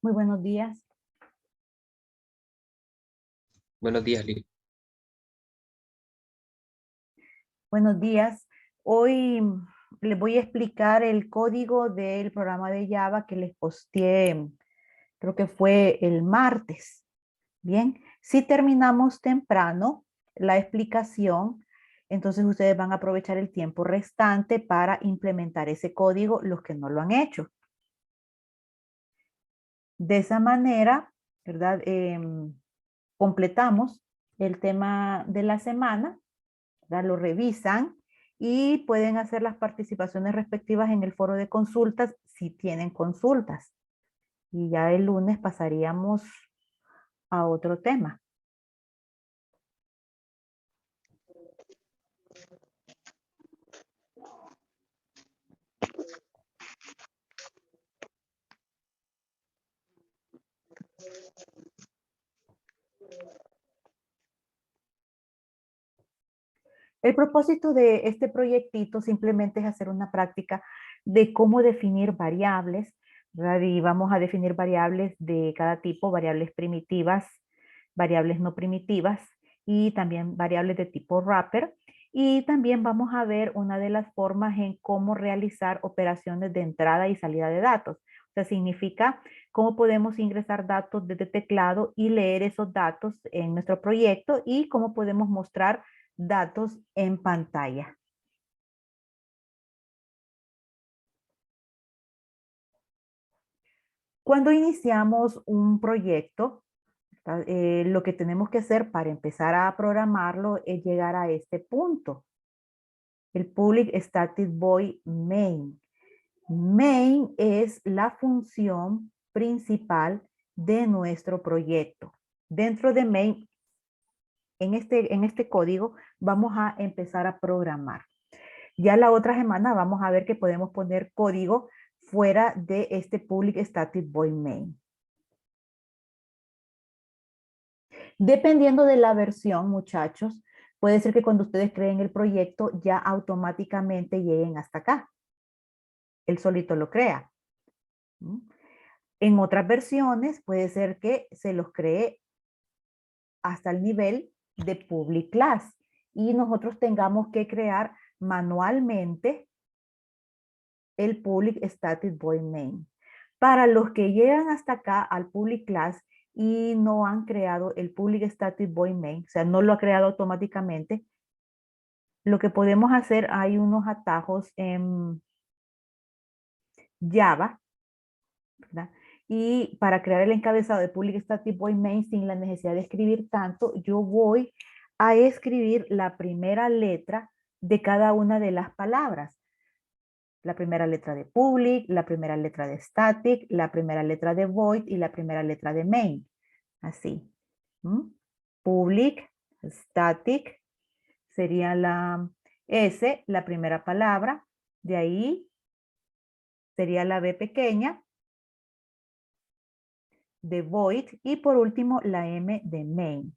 Muy buenos días. Buenos días, Lili. Buenos días. Hoy les voy a explicar el código del programa de Java que les posteé, creo que fue el martes. Bien, si terminamos temprano la explicación, entonces ustedes van a aprovechar el tiempo restante para implementar ese código, los que no lo han hecho. De esa manera, ¿verdad? Completamos el tema de la semana, ¿verdad? Lo revisan y pueden hacer las participaciones respectivas en el foro de consultas si tienen consultas. Y ya el lunes pasaríamos a otro tema. El propósito de este proyectito simplemente es hacer una práctica de cómo definir variables, ¿verdad? Y vamos a definir variables de cada tipo, variables primitivas, variables no primitivas y también variables de tipo wrapper. Y también vamos a ver una de las formas en cómo realizar operaciones de entrada y salida de datos. O sea, significa cómo podemos ingresar datos desde teclado y leer esos datos en nuestro proyecto y cómo podemos mostrar datos en pantalla. Cuando iniciamos un proyecto, lo que tenemos que hacer para empezar a programarlo es llegar a este punto, el public static void main. Main es la función principal de nuestro proyecto. Dentro de main, en este código, vamos a empezar a programar. Ya la otra semana vamos a ver que podemos poner código fuera de este public static void main. Dependiendo de la versión, muchachos, puede ser que cuando ustedes creen el proyecto ya automáticamente lleguen hasta acá. Él solito lo crea. En otras versiones puede ser que se los cree hasta el nivel de public class y nosotros tengamos que crear manualmente el public static void main. Para los que llegan hasta acá al public class y no han creado el public static void main, o sea, no lo ha creado automáticamente, lo que podemos hacer, hay unos atajos en Java, ¿verdad? Y para crear el encabezado de public static void main sin la necesidad de escribir tanto, yo voy a escribir la primera letra de cada una de las palabras. La primera letra de public, la primera letra de static, la primera letra de void y la primera letra de main. Así. Public, static, sería la S, la primera palabra. De ahí sería la B pequeña de void y por último la M de main.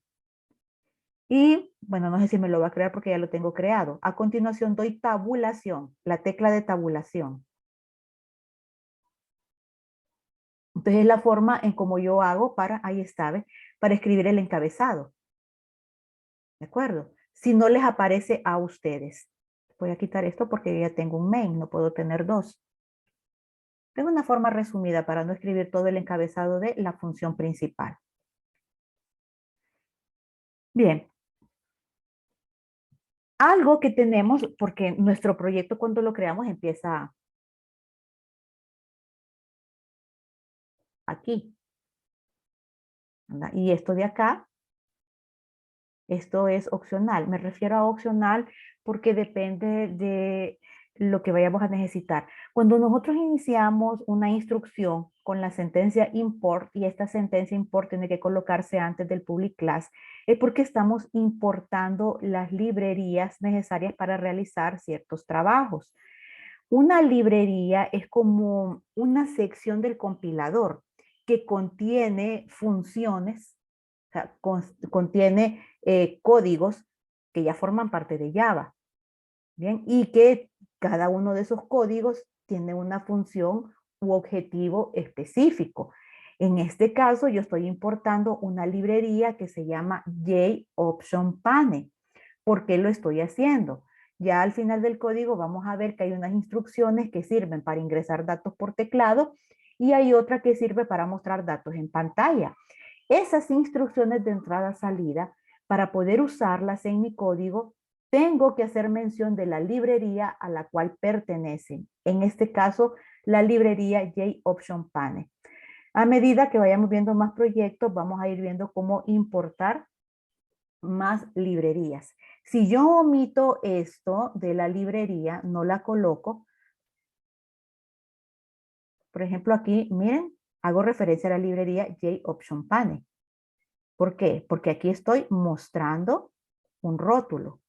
Y bueno, no sé si me lo va a crear porque ya lo tengo creado. A continuación doy tabulación, la tecla de tabulación. Entonces es la forma en cómo yo hago para, ahí está, ¿ves? Para escribir el encabezado. ¿De acuerdo? Si no les aparece a ustedes. Voy a quitar esto porque ya tengo un main, no puedo tener dos. Es una forma resumida para no escribir todo el encabezado de la función principal. Bien. Algo que tenemos, porque nuestro proyecto cuando lo creamos empieza aquí, ¿verdad? Y esto de acá, esto es opcional. Me refiero a opcional porque depende de lo que vayamos a necesitar. Cuando nosotros iniciamos una instrucción con la sentencia import, y esta sentencia import tiene que colocarse antes del public class, es porque estamos importando las librerías necesarias para realizar ciertos trabajos. Una librería es como una sección del compilador que contiene funciones, o sea, contiene códigos que ya forman parte de Java, ¿bien? Y que cada uno de esos códigos tiene una función u objetivo específico. En este caso, yo estoy importando una librería que se llama JOptionPane. ¿Por qué lo estoy haciendo? Ya al final del código vamos a ver que hay unas instrucciones que sirven para ingresar datos por teclado y hay otra que sirve para mostrar datos en pantalla. Esas instrucciones de entrada-salida, para poder usarlas en mi código, tengo que hacer mención de la librería a la cual pertenecen. En este caso, la librería JOptionPane. A medida que vayamos viendo más proyectos, vamos a ir viendo cómo importar más librerías. Si yo omito esto de la librería, no la coloco. Por ejemplo, aquí, miren, hago referencia a la librería JOptionPane. ¿Por qué? Porque aquí estoy mostrando un rótulo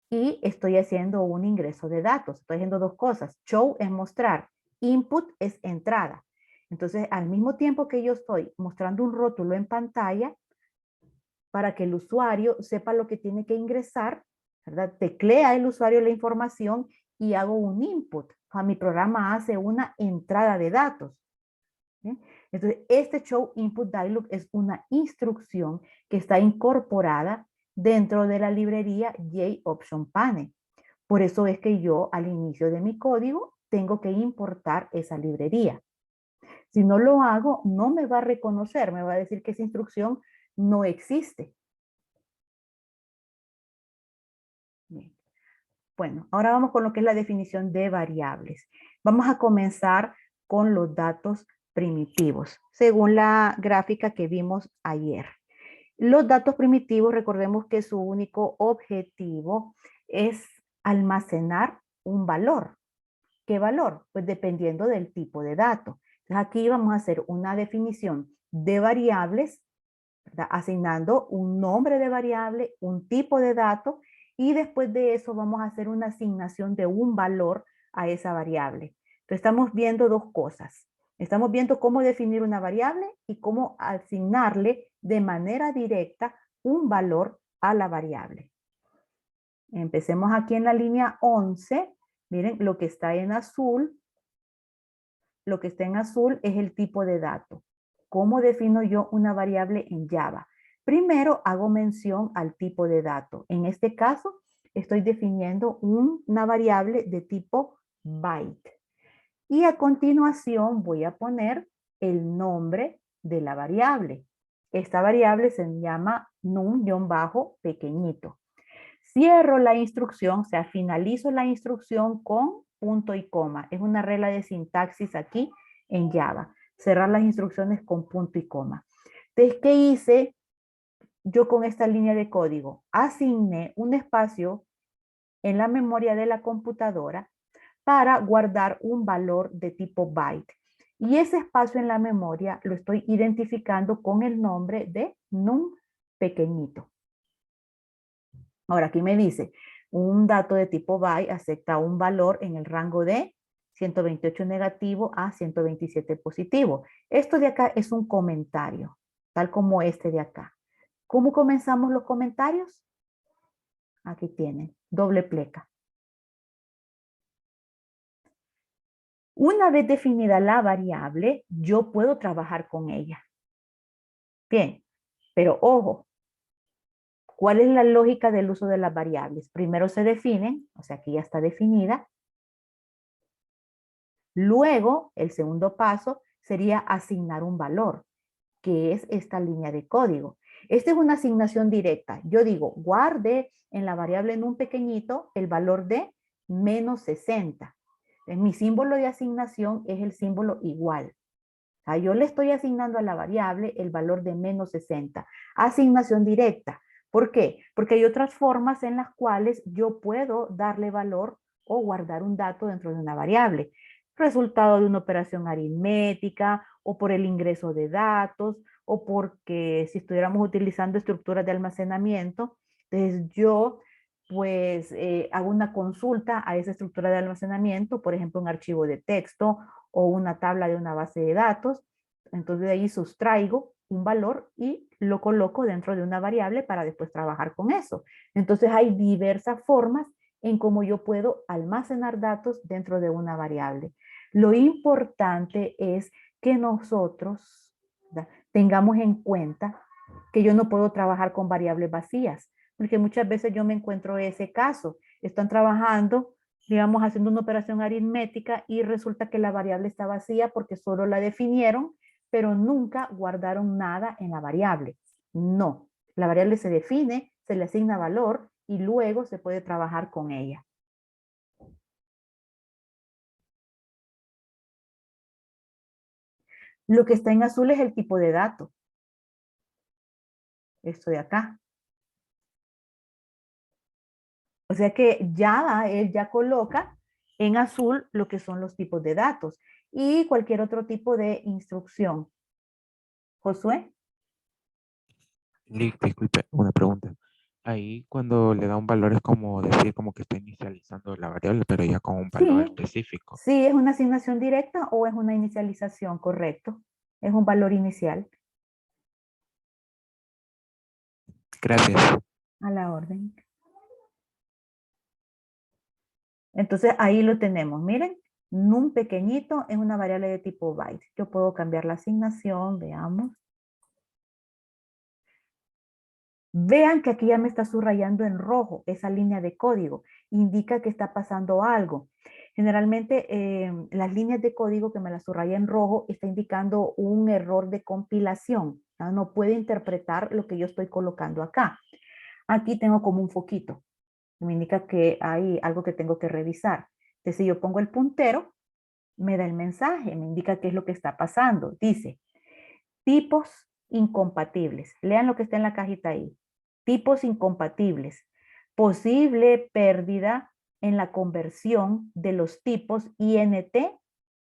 y estoy haciendo un ingreso de datos. Estoy haciendo dos cosas. Show es mostrar, input es entrada. Entonces, al mismo tiempo que yo estoy mostrando un rótulo en pantalla, para que el usuario sepa lo que tiene que ingresar, ¿verdad? Teclea el usuario la información y hago un input. O sea, mi programa hace una entrada de datos. ¿Sí? Entonces, este Show Input Dialog es una instrucción que está incorporada dentro de la librería JOptionPane. Por eso es que yo al inicio de mi código tengo que importar esa librería. Si no lo hago, no me va a reconocer, me va a decir que esa instrucción no existe. Bien. Bueno, ahora vamos con lo que es la definición de variables. Vamos a comenzar con los datos primitivos, según la gráfica que vimos ayer. Los datos primitivos, recordemos que su único objetivo es almacenar un valor. ¿Qué valor? Pues dependiendo del tipo de dato. Entonces aquí vamos a hacer una definición de variables, ¿verdad? Asignando un nombre de variable, un tipo de dato, y después de eso vamos a hacer una asignación de un valor a esa variable. Entonces estamos viendo dos cosas. Estamos viendo cómo definir una variable y cómo asignarle de manera directa un valor a la variable. Empecemos aquí en la línea 11. Miren, lo que está en azul, lo que está en azul es el tipo de dato. ¿Cómo defino yo una variable en Java? Primero hago mención al tipo de dato. En este caso, estoy definiendo una variable de tipo byte. Y a continuación voy a poner el nombre de la variable. Esta variable se llama num-pequeñito. Cierro la instrucción, o sea, finalizo la instrucción con punto y coma. Es una regla de sintaxis aquí en Java. Cerrar las instrucciones con punto y coma. Entonces, ¿qué hice yo con esta línea de código? Asigné un espacio en la memoria de la computadora para guardar un valor de tipo byte. Y ese espacio en la memoria lo estoy identificando con el nombre de num pequeñito. Ahora aquí me dice, un dato de tipo byte acepta un valor en el rango de 128 negativo a 127 positivo. Esto de acá es un comentario, tal como este de acá. ¿Cómo comenzamos los comentarios? Aquí tienen, doble pleca. Una vez definida la variable, yo puedo trabajar con ella. Bien, pero ojo, ¿cuál es la lógica del uso de las variables? Primero se definen, o sea, aquí ya está definida. Luego, el segundo paso sería asignar un valor, que es esta línea de código. Esta es una asignación directa. Yo digo, guarde en la variable en un pequeñito el valor de menos 60. Entonces, mi símbolo de asignación es el símbolo igual. O sea, yo le estoy asignando a la variable el valor de menos 60. Asignación directa. ¿Por qué? Porque hay otras formas en las cuales yo puedo darle valor o guardar un dato dentro de una variable. Resultado de una operación aritmética o por el ingreso de datos o porque si estuviéramos utilizando estructuras de almacenamiento, entonces yo pues hago una consulta a esa estructura de almacenamiento, por ejemplo, un archivo de texto o una tabla de una base de datos. Entonces de ahí sustraigo un valor y lo coloco dentro de una variable para después trabajar con eso. Entonces hay diversas formas en cómo yo puedo almacenar datos dentro de una variable. Lo importante es que nosotros, ¿verdad?, tengamos en cuenta que yo no puedo trabajar con variables vacías, porque muchas veces yo me encuentro ese caso. Están trabajando, digamos, haciendo una operación aritmética y resulta que la variable está vacía porque solo la definieron, pero nunca guardaron nada en la variable. No, la variable se define, se le asigna valor y luego se puede trabajar con ella. Lo que está en azul es el tipo de dato. Esto de acá. O sea que ya él ya coloca en azul lo que son los tipos de datos y cualquier otro tipo de instrucción. Josué. Disculpe, una pregunta. Ahí cuando le da un valor es como decir como que está inicializando la variable, pero ya con un valor Sí, específico. sí, es una asignación directa o es una inicialización, correcto. Es un valor inicial. Gracias. A la orden. Entonces ahí lo tenemos. Miren, num pequeñito es una variable de tipo byte. Yo puedo cambiar la asignación, veamos. Vean que aquí ya me está subrayando en rojo esa línea de código. Indica que está pasando algo. Generalmente las líneas de código que me las subraya en rojo está indicando un error de compilación. ¿No? No puede interpretar lo que yo estoy colocando acá. Aquí tengo como un foquito. Me indica que hay algo que tengo que revisar. Entonces, si yo pongo el puntero, me da el mensaje, me indica qué es lo que está pasando. Dice, tipos incompatibles. Lean lo que está en la cajita ahí. Tipos incompatibles. Posible pérdida en la conversión de los tipos INT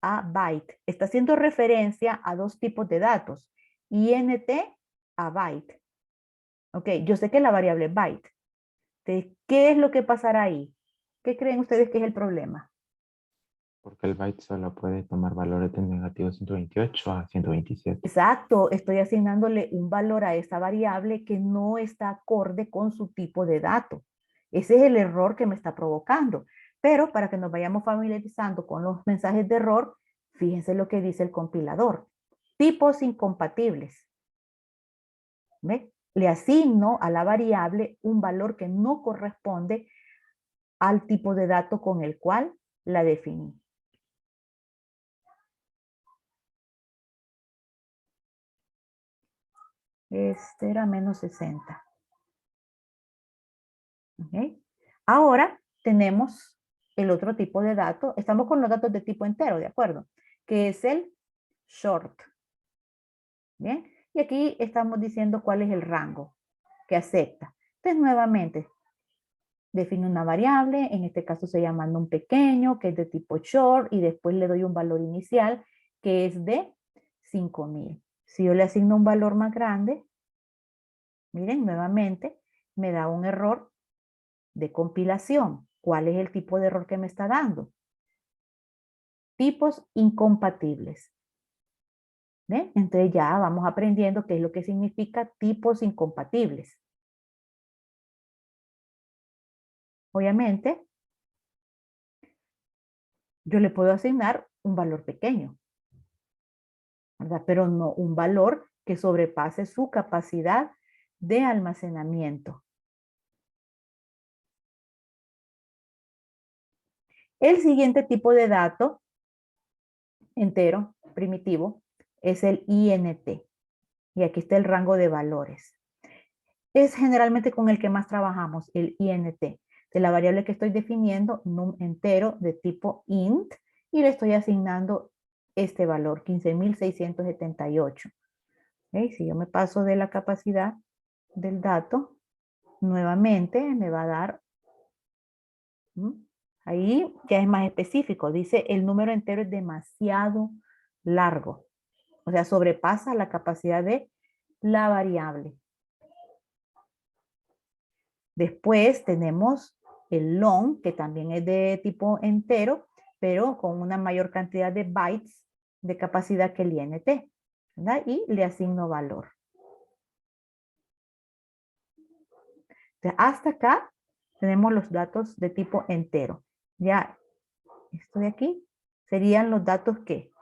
a byte. Está haciendo referencia a dos tipos de datos. INT a byte. Ok, yo sé que la variable es byte. Entonces, ¿qué es lo que pasará ahí? ¿Qué creen ustedes que es el problema? Porque el byte solo puede tomar valores de negativo 128 a 127. Exacto, estoy asignándole un valor a esa variable que no está acorde con su tipo de dato. Ese es el error que me está provocando. Pero para que nos vayamos familiarizando con los mensajes de error, fíjense lo que dice el compilador. Tipos incompatibles. ¿Ve? Le asigno a la variable un valor que no corresponde al tipo de dato con el cual la definí. Este era menos 60. ¿Okay? Ahora tenemos el otro tipo de dato. Estamos con los datos de tipo entero, ¿de acuerdo? Que es el short. ¿Bien? Y aquí estamos diciendo cuál es el rango que acepta. Entonces, nuevamente, defino una variable, en este caso se llama un pequeño, que es de tipo short, y después le doy un valor inicial, que es de 5000. Si yo le asigno un valor más grande, miren, nuevamente, me da un error de compilación. ¿Cuál es el tipo de error que me está dando? Tipos incompatibles. ¿Ven? Entonces ya vamos aprendiendo qué es lo que significa tipos incompatibles. Obviamente, yo le puedo asignar un valor pequeño, ¿verdad? Pero no un valor que sobrepase su capacidad de almacenamiento. El siguiente tipo de dato entero, primitivo, es el INT. Y aquí está el rango de valores. Es generalmente con el que más trabajamos, el INT, de la variable que estoy definiendo, num entero de tipo int, y le estoy asignando este valor, 15.678. ¿Okay? Si yo me paso de la capacidad del dato, nuevamente me va a dar, ahí ya es más específico, dice el número entero es demasiado largo, o sea, sobrepasa la capacidad de la variable. Después tenemos el long, que también es de tipo entero, pero con una mayor cantidad de bytes de capacidad que el INT, ¿verdad? Y le asigno valor. Entonces, hasta acá tenemos los datos de tipo entero. Ya, esto de aquí serían los datos que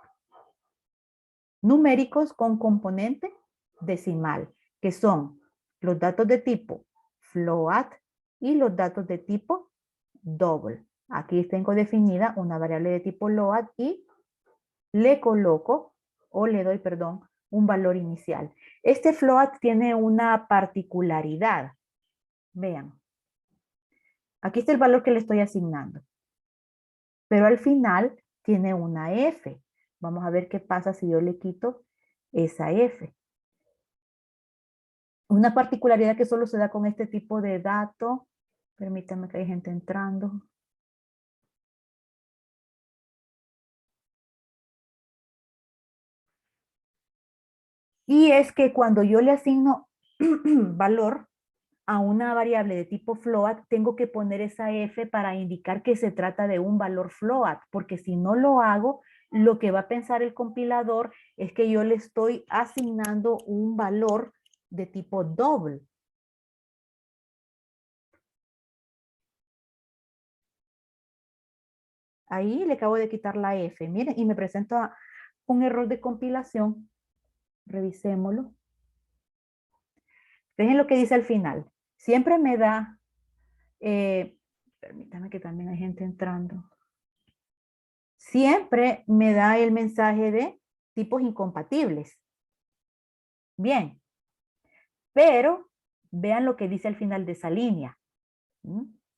numéricos con componente decimal, que son los datos de tipo float y los datos de tipo double. Aquí tengo definida una variable de tipo float y le coloco, o le doy, perdón, un valor inicial. Este float tiene una particularidad. Vean. Aquí está el valor que le estoy asignando. Pero al final tiene una F. Vamos a ver qué pasa si yo le quito esa F. Una particularidad que solo se da con este tipo de dato. Permítanme que hay gente entrando. Y es que cuando yo le asigno valor a una variable de tipo float, tengo que poner esa F para indicar que se trata de un valor float, porque si no lo hago, lo que va a pensar el compilador es que yo le estoy asignando un valor de tipo double. Ahí le acabo de quitar la F, miren, y me presenta un error de compilación. Revisémoslo. Fíjense lo que dice al final. Siempre me da, permítame que también hay gente entrando. Siempre me da el mensaje de tipos incompatibles. Bien, pero vean lo que dice al final de esa línea.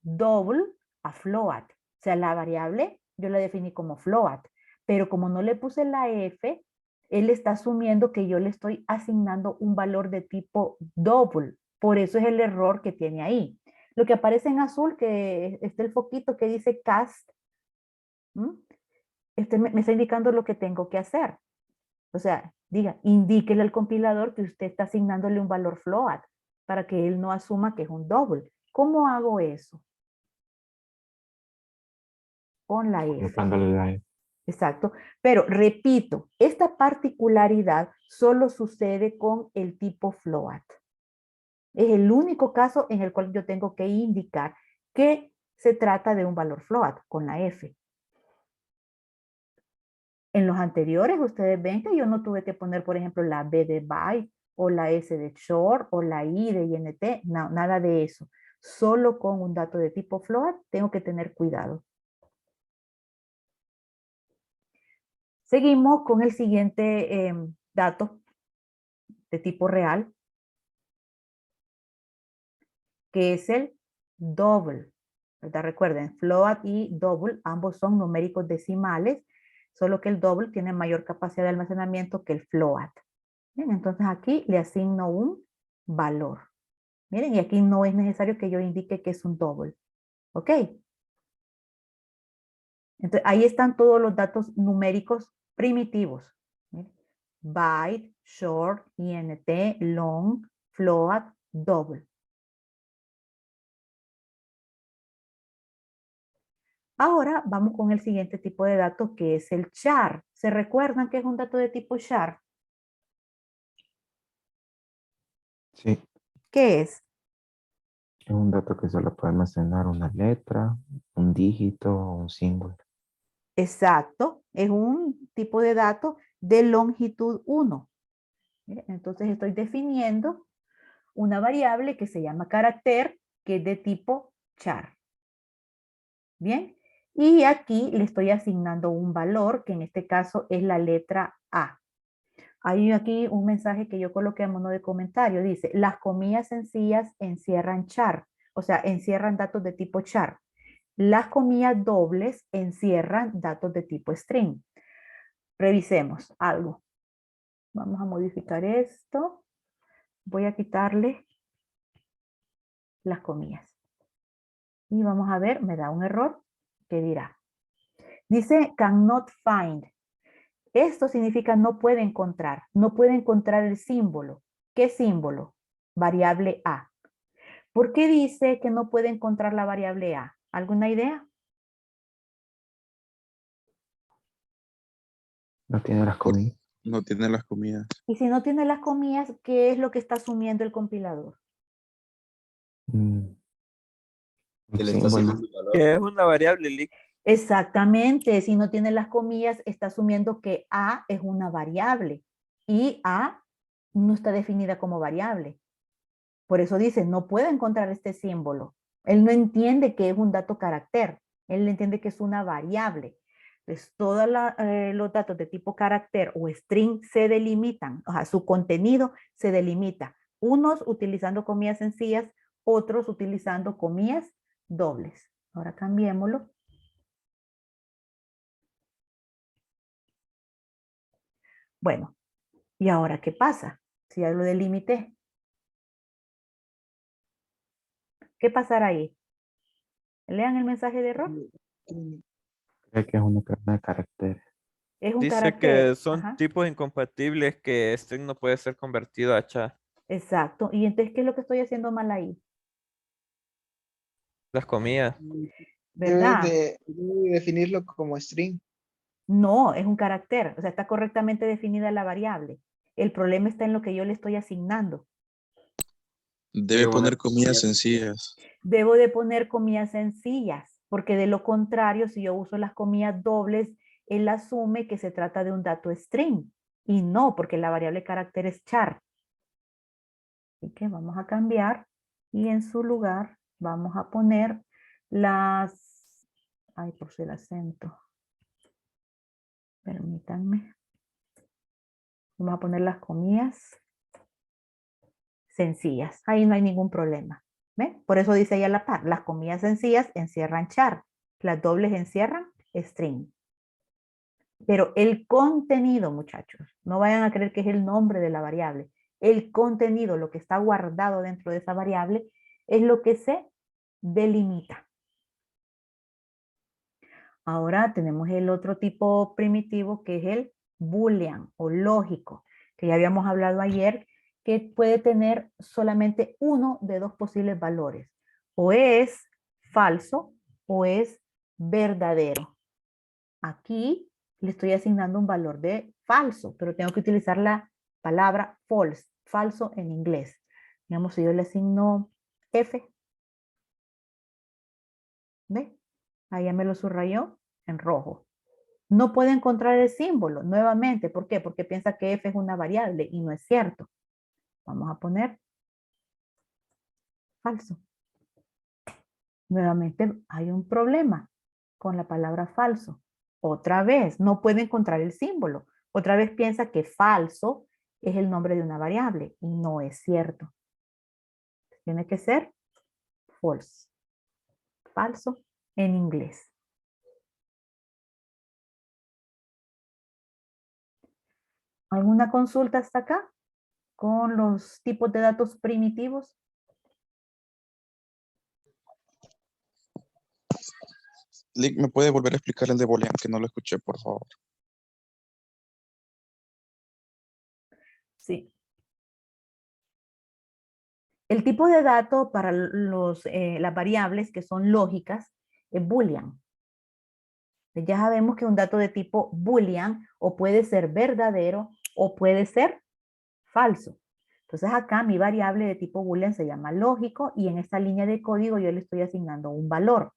Double a float. O sea, la variable yo la definí como float, pero como no le puse la F, él está asumiendo que yo le estoy asignando un valor de tipo double. Por eso es el error que tiene ahí. Lo que aparece en azul, que está el foquito que dice cast, me está indicando lo que tengo que hacer. O sea, indíquele al compilador que usted está asignándole un valor float para que él no asuma que es un double. ¿Cómo hago eso? Con la F. Colocándole la F. Exacto. Pero repito, esta particularidad solo sucede con el tipo float. Es el único caso en el cual yo tengo que indicar que se trata de un valor float con la F. En los anteriores ustedes ven que yo no tuve que poner, por ejemplo, la B de byte o la S de short o la I de INT, no, nada de eso. Solo con un dato de tipo float tengo que tener cuidado. Seguimos con el siguiente dato de tipo real, que es el double. ¿Verdad? Recuerden, float y double, ambos son numéricos decimales, solo que el double tiene mayor capacidad de almacenamiento que el float. Bien, entonces aquí le asigno un valor. Miren, y aquí no es necesario que yo indique que es un double. ¿Ok? Entonces, ahí están todos los datos numéricos primitivos. Miren, byte, short, int, long, float, double. Ahora vamos con el siguiente tipo de dato que es el char. ¿Se recuerdan que es un dato de tipo char? Sí, ¿Qué es? es un dato que solo puede almacenar una letra, un dígito o un símbolo. Exacto, es un tipo de dato de longitud 1. Entonces estoy definiendo una variable que se llama carácter, que es de tipo char. Bien, y aquí le estoy asignando un valor, que en este caso es la letra A. Hay aquí un mensaje que yo coloqué a modo de comentario. Dice, las comillas sencillas encierran char, o sea, encierran datos de tipo char. Las comillas dobles encierran datos de tipo string. Revisemos algo. Vamos a modificar esto. Voy a quitarle las comillas. Y vamos a ver, me da un error. ¿Qué dirá? Dice cannot find. Esto significa no puede encontrar. No puede encontrar el símbolo. ¿Qué símbolo? Variable A. ¿Por qué dice que no puede encontrar la variable A? ¿Alguna idea? No tiene las comillas. No tiene las comidas. Y si no tiene las comillas, ¿qué es lo que está asumiendo el compilador? Un Que le está símbolo. asignando un valor. Que es una variable Lick. Exactamente, si no tiene las comillas, está asumiendo que A es una variable. y A no está definida como variable. Por eso dice, no puedo encontrar este símbolo. Él no entiende que es un dato carácter. Él entiende que es una variable. Entonces, todos los datos de tipo carácter o string se delimitan. O sea, su contenido se delimita. Unos utilizando comillas sencillas, otros utilizando comillas dobles. Ahora cambiémoslo. Bueno, ¿y ahora qué pasa? Si ya lo delimité. ¿Qué pasará ahí? Lean el mensaje de error. Creo que es una cadena de caracteres. Es un Dice carácter. que son Ajá. tipos incompatibles que string no puede ser convertido a char. Exacto. Y entonces, ¿qué es lo que estoy haciendo mal ahí? Las comillas. ¿Verdad? Debe definirlo como string. No, es un carácter. O sea, está correctamente definida la variable. El problema está en lo que yo le estoy asignando. Debe poner comillas sencillas. Debo de poner comillas sencillas, porque de lo contrario, si yo uso las comillas dobles, él asume que se trata de un dato string. Y no, porque la variable carácter es char. Así que vamos a cambiar y en su lugar vamos a poner las... Ay, puse el acento. Permítanme. Vamos a poner las comillas sencillas. Ahí no hay ningún problema. ¿Ve? Por eso dice ahí a la par. Las comillas sencillas encierran char. Las dobles encierran string. Pero el contenido, muchachos, no vayan a creer que es el nombre de la variable. El contenido, lo que está guardado dentro de esa variable, es lo que se delimita. Ahora tenemos el otro tipo primitivo que es el boolean o lógico, que ya habíamos hablado ayer, que puede tener solamente uno de dos posibles valores. O es falso o es verdadero. Aquí le estoy asignando un valor de falso, pero tengo que utilizar la palabra false, falso en inglés. Digamos, si yo le asigno F, ¿ve? Ahí ya me lo subrayó en rojo. No puede encontrar el símbolo nuevamente. ¿Por qué? Porque piensa que F es una variable y no es cierto. Vamos a poner falso. Nuevamente hay un problema con la palabra falso. Otra vez, no puede encontrar el símbolo. Otra vez piensa que falso es el nombre de una variable y no es cierto. Tiene que ser false. Falso en inglés. ¿Alguna consulta hasta acá con los tipos de datos primitivos? Lick, ¿me puede volver a explicar el de Boolean que no lo escuché, por favor? Sí. El tipo de dato para las variables que son lógicas es boolean. Ya sabemos que un dato de tipo boolean o puede ser verdadero o puede ser falso. Entonces acá mi variable de tipo boolean se llama lógico y en esta línea de código yo le estoy asignando un valor.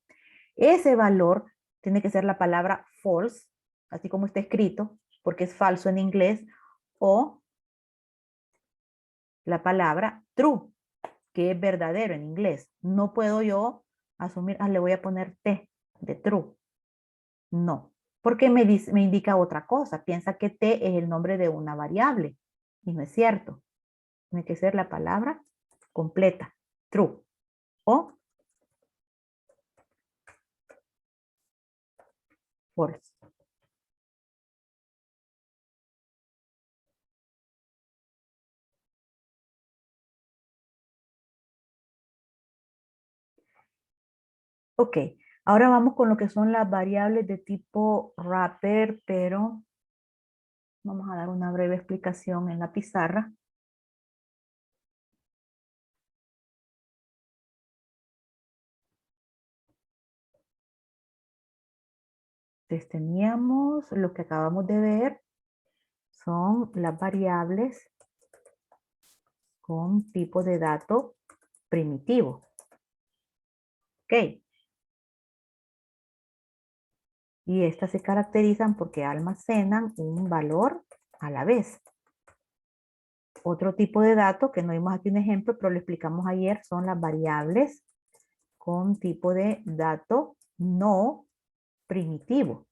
Ese valor tiene que ser la palabra false, así como está escrito, porque es falso en inglés, o la palabra true, que es verdadero en inglés. No puedo yo asumir, le voy a poner T de true. No, porque me indica otra cosa. Piensa que T es el nombre de una variable y no es cierto. Tiene que ser la palabra completa, true o false. Ok, ahora vamos con lo que son las variables de tipo wrapper, pero vamos a dar una breve explicación en la pizarra. Entonces teníamos lo que acabamos de ver, son las variables con tipo de dato primitivo. Ok. Y estas se caracterizan porque almacenan un valor a la vez. Otro tipo de dato que no vimos aquí un ejemplo, pero lo explicamos ayer, son las variables con tipo de dato no primitivo,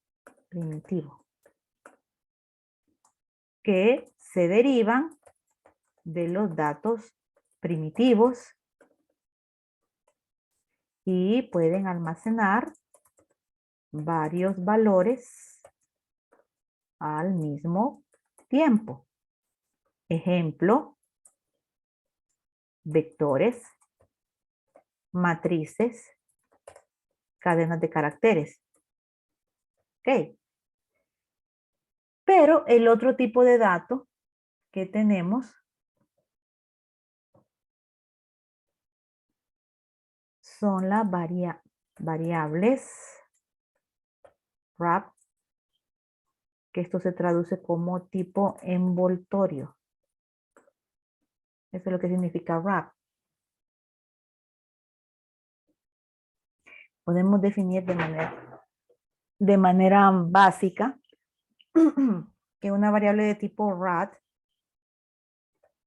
que se derivan de los datos primitivos y pueden almacenar varios valores al mismo tiempo. Ejemplo, vectores, matrices, cadenas de caracteres. Ok. Pero el otro tipo de dato que tenemos son las variables wrap, que esto se traduce como tipo envoltorio. Eso es lo que significa wrap. Podemos definir de manera básica que una variable de tipo wrap,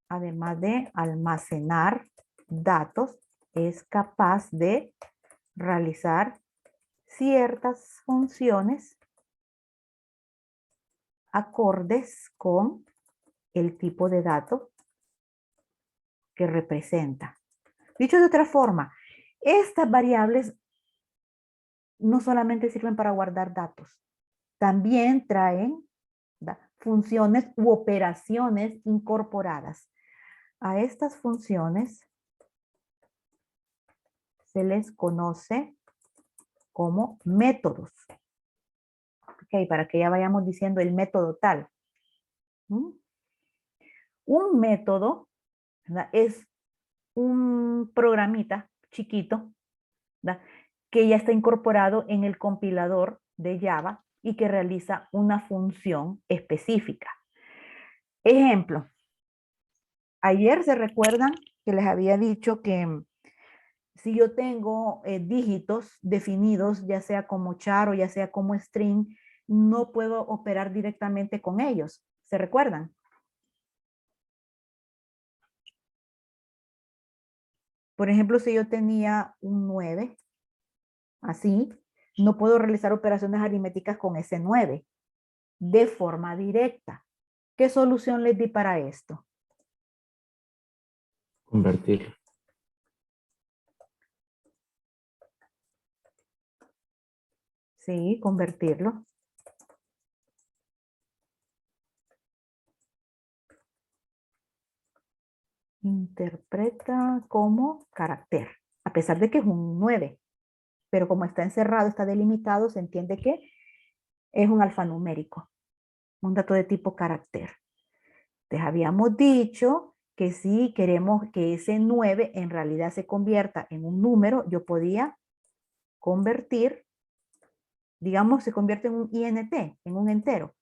además de almacenar datos, es capaz de realizar ciertas funciones acordes con el tipo de dato que representa. Dicho de otra forma, estas variables no solamente sirven para guardar datos, también traen funciones u operaciones incorporadas. A estas funciones se les conoce como métodos. Ok, para que ya vayamos diciendo el método tal. Un método, ¿verdad?, es un programita chiquito, ¿verdad?, que ya está incorporado en el compilador de Java y que realiza una función específica. Ejemplo, ayer se recuerdan que les había dicho que si yo tengo dígitos definidos, ya sea como char o ya sea como string, no puedo operar directamente con ellos. ¿Se recuerdan? Por ejemplo, si yo tenía un 9, así, no puedo realizar operaciones aritméticas con ese 9 de forma directa. ¿Qué solución les di para esto? Convertirlo. Sí, convertirlo. Interpreta como carácter, a pesar de que es un 9. Pero como está encerrado, está delimitado, se entiende que es un alfanumérico, un dato de tipo carácter. Les habíamos dicho que si queremos que ese 9 en realidad se convierta en un número, yo podía convertir, digamos, se convierte en un INT, en un entero.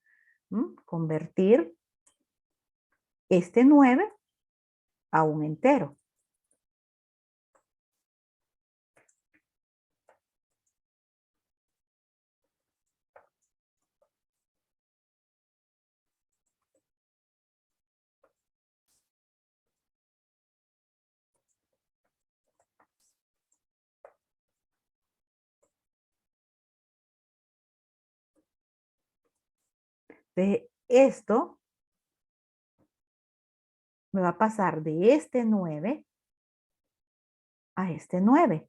Convertir este 9 a un entero. Entonces, esto me va a pasar de este 9 a este 9.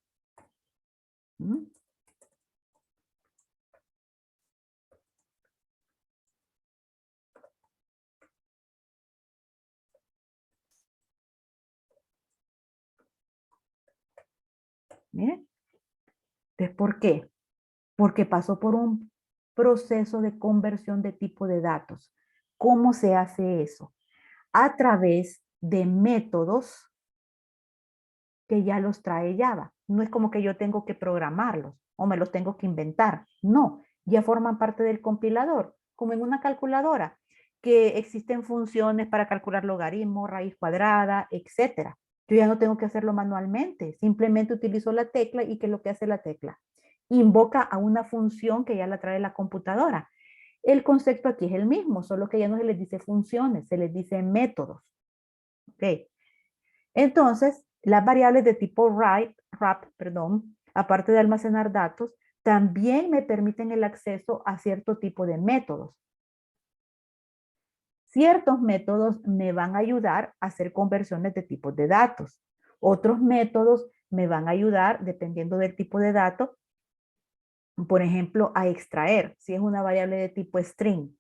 Miren. Entonces, ¿por qué? Porque pasó por un proceso de conversión de tipo de datos. ¿Cómo se hace eso? A través de métodos que ya los trae Java. No es como que yo tengo que programarlos o me los tengo que inventar. No, ya forman parte del compilador, como en una calculadora, que existen funciones para calcular logaritmo, raíz cuadrada, etc. Yo ya no tengo que hacerlo manualmente, simplemente utilizo la tecla y ¿qué es lo que hace la tecla? Invoca a una función que ya la trae la computadora. El concepto aquí es el mismo, solo que ya no se les dice funciones, se les dice métodos. Entonces, las variables de tipo wrap, aparte de almacenar datos, también me permiten el acceso a cierto tipo de métodos. Ciertos métodos me van a ayudar a hacer conversiones de tipos de datos. Otros métodos me van a ayudar, dependiendo del tipo de dato, por ejemplo, a extraer, si es una variable de tipo string.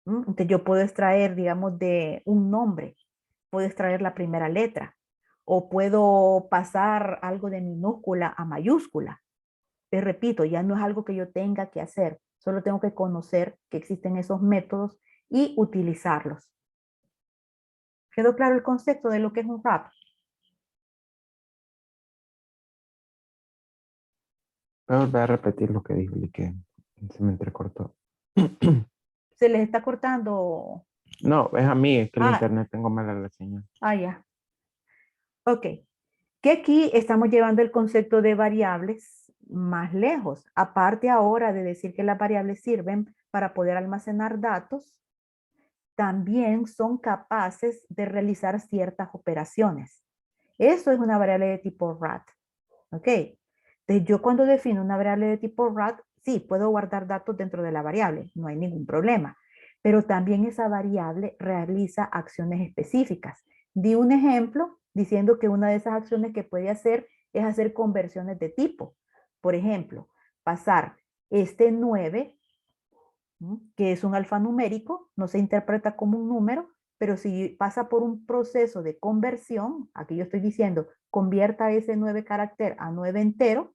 Entonces yo puedo extraer, digamos, de un nombre, puedo extraer la primera letra, o puedo pasar algo de minúscula a mayúscula. Te repito, ya no es algo que yo tenga que hacer, solo tengo que conocer que existen esos métodos y utilizarlos. ¿Quedó claro el concepto de lo que es un wrap? Voy a volver a repetir lo que dijo y que se me entrecortó. ¿Se les está cortando? No, es a mí, es que el Ah. internet tengo mala la señal. Ah, ya. Ok. Que aquí estamos llevando el concepto de variables más lejos. Aparte ahora de decir que las variables sirven para poder almacenar datos, también son capaces de realizar ciertas operaciones. Eso es una variable de tipo RAT. ¿Ok? Entonces yo cuando defino una variable de tipo RAT, sí, puedo guardar datos dentro de la variable, no hay ningún problema. Pero también esa variable realiza acciones específicas. Di un ejemplo diciendo que una de esas acciones que puede hacer es hacer conversiones de tipo. Por ejemplo, pasar este 9, que es un alfanumérico, no se interpreta como un número, pero si pasa por un proceso de conversión, aquí yo estoy diciendo, convierta ese 9 carácter a 9 entero.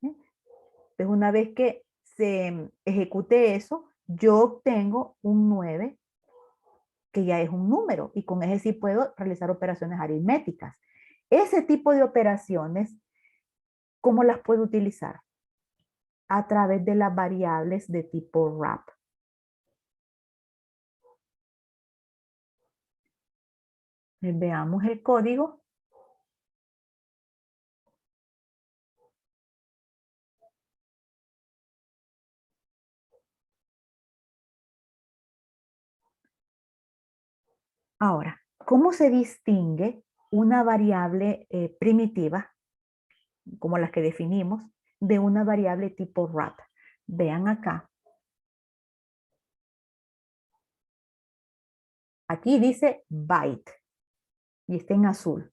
Entonces, una vez que se ejecute eso, yo obtengo un 9, que ya es un número, y con ese sí puedo realizar operaciones aritméticas. Ese tipo de operaciones, ¿cómo las puedo utilizar? A través de las variables de tipo wrap. Veamos el código. Ahora, ¿cómo se distingue una variable primitiva, como las que definimos, de una variable tipo wrap? Vean acá. Aquí dice byte y está en azul.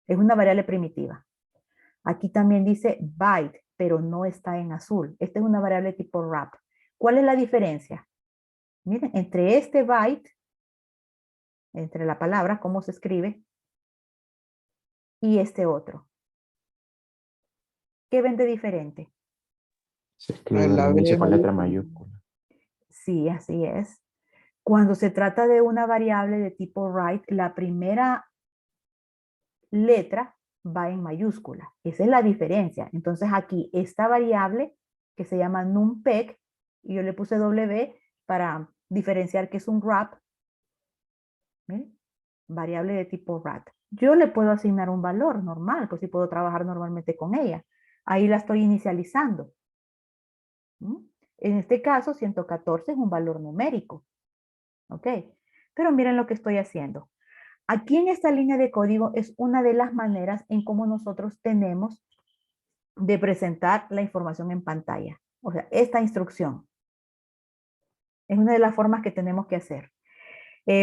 Es una variable primitiva. Aquí también dice byte, pero no está en azul. Esta es una variable tipo wrap. ¿Cuál es la diferencia? Miren, entre este byte, entre la palabra, cómo se escribe, y este otro. ¿Qué ven de diferente? Se escribe La al B inicio con letra mayúscula. mayúscula. Sí, así es. Cuando se trata de una variable de tipo write, la primera letra va en mayúscula. Esa es la diferencia. Entonces aquí esta variable que se llama numpeg, y yo le puse W para diferenciar que es un wrap. ¿Miren? Variable de tipo wrap. Yo le puedo asignar un valor normal, pues si puedo trabajar normalmente con ella. Ahí la estoy inicializando. En este caso, 114 es un valor numérico. ¿Ok? Pero miren lo que estoy haciendo. Aquí en esta línea de código es una de las maneras en cómo nosotros tenemos de presentar la información en pantalla. O sea, esta instrucción es una de las formas que tenemos que hacer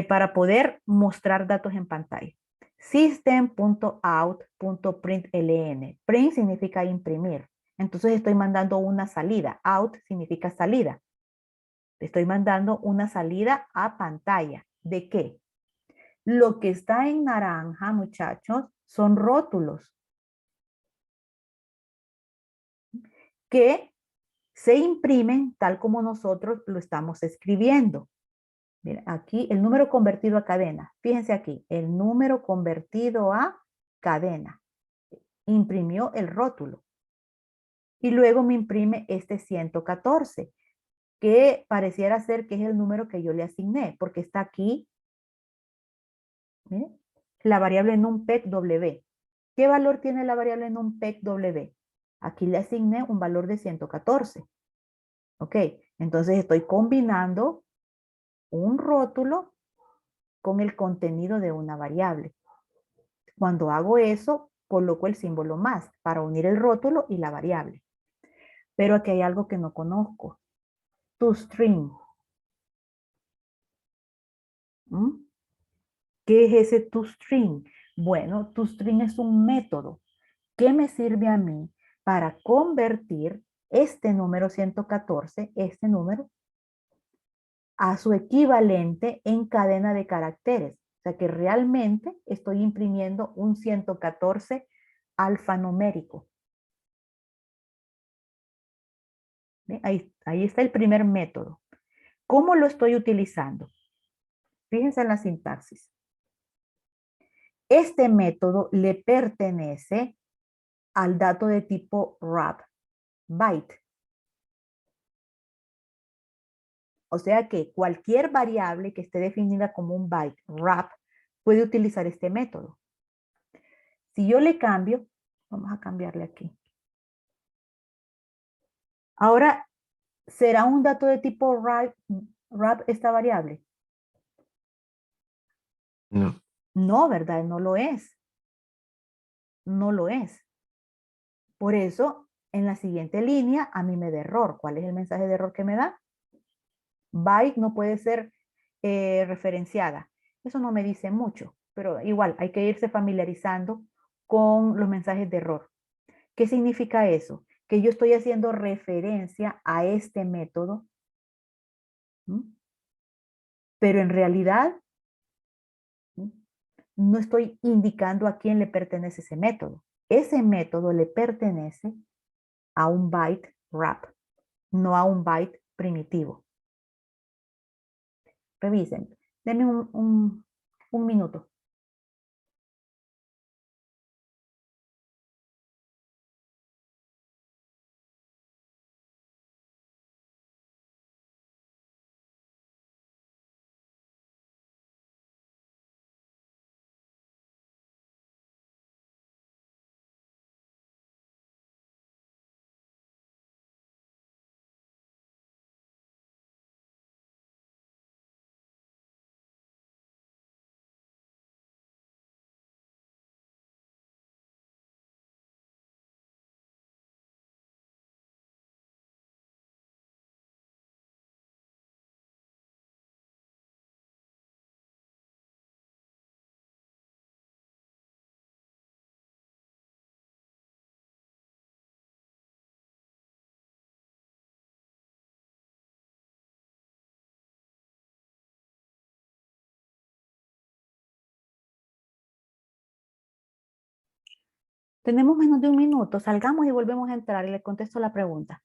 para poder mostrar datos en pantalla. System.out.println. Print significa imprimir. Entonces estoy mandando una salida. Out significa salida. Estoy mandando una salida a pantalla. ¿De qué? Lo que está en naranja, muchachos, son rótulos que se imprimen tal como nosotros lo estamos escribiendo. Miren, aquí el número convertido a cadena. Fíjense aquí, el número convertido a cadena. Imprimió el rótulo. Y luego me imprime este 114, que pareciera ser que es el número que yo le asigné, porque está aquí, miren, la variable numpeg w. ¿Qué valor tiene la variable numpeg w? Aquí le asigné un valor de 114. Ok, entonces estoy combinando un rótulo con el contenido de una variable. Cuando hago eso, coloco el símbolo más para unir el rótulo y la variable. Pero aquí hay algo que no conozco. ToString. ¿Mm? ¿Qué es ese ToString? Bueno, ToString es un método que me sirve a mí para convertir este número 114, este número, a su equivalente en cadena de caracteres. O sea que realmente estoy imprimiendo un 114 alfanumérico. ¿Ve? Ahí está el primer método. ¿Cómo lo estoy utilizando? Fíjense en la sintaxis. Este método le pertenece al dato de tipo wrap, byte. O sea que cualquier variable que esté definida como un byte wrap puede utilizar este método. Si yo le cambio, vamos a cambiarle aquí. Ahora, ¿será un dato de tipo wrap esta variable? No. No, ¿verdad? No lo es. No lo es. Por eso, en la siguiente línea, a mí me da error. ¿Cuál es el mensaje de error que me da? Byte no puede ser referenciada. Eso no me dice mucho, pero igual hay que irse familiarizando con los mensajes de error. ¿Qué significa eso? Que yo estoy haciendo referencia a este método, ¿m? Pero en realidad ¿m? No estoy indicando a quién le pertenece ese método. Ese método le pertenece a un byte wrap, no a un byte primitivo. Revisen. Denme un minuto. Tenemos menos de un minuto. Salgamos y volvemos a entrar y le contesto la pregunta.